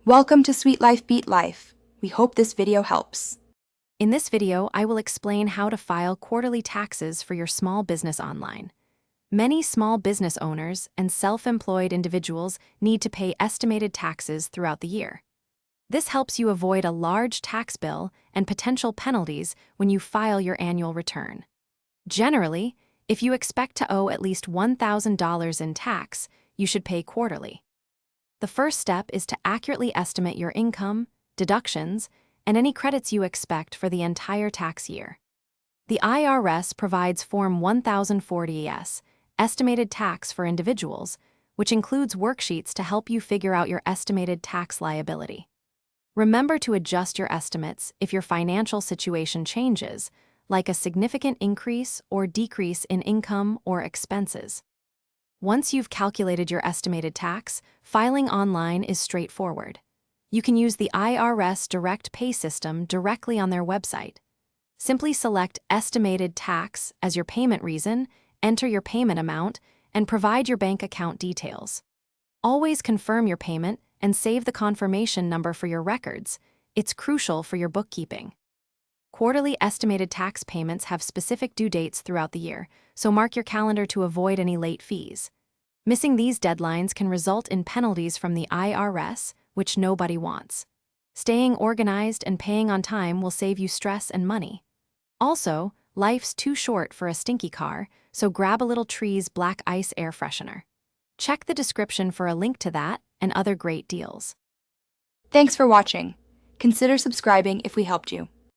Welcome to Sweet Life Beat Life. We hope this video helps. In this video, I will explain how to file quarterly taxes for your small business online. Many small business owners and self-employed individuals need to pay estimated taxes throughout the year. This helps you avoid a large tax bill and potential penalties when you file your annual return. Generally, if you expect to owe at least $1,000 in tax, you should pay quarterly. The first step is to accurately estimate your income, deductions, and any credits you expect for the entire tax year. The IRS provides Form 1040-S, Estimated Tax for Individuals, which includes worksheets to help you figure out your estimated tax liability. Remember to adjust your estimates if your financial situation changes, like a significant increase or decrease in income or expenses. Once you've calculated your estimated tax, filing online is straightforward. You can use the IRS Direct Pay system directly on their website. Simply select Estimated Tax as your payment reason, enter your payment amount, and provide your bank account details. Always confirm your payment and save the confirmation number for your records. It's crucial for your bookkeeping. Quarterly estimated tax payments have specific due dates throughout the year, so mark your calendar to avoid any late fees. Missing these deadlines can result in penalties from the IRS, which nobody wants. Staying organized and paying on time will save you stress and money. Also, life's too short for a stinky car, so grab a little Tree's Black Ice air freshener. Check the description for a link to that and other great deals. Thanks for watching. Consider subscribing if we helped you.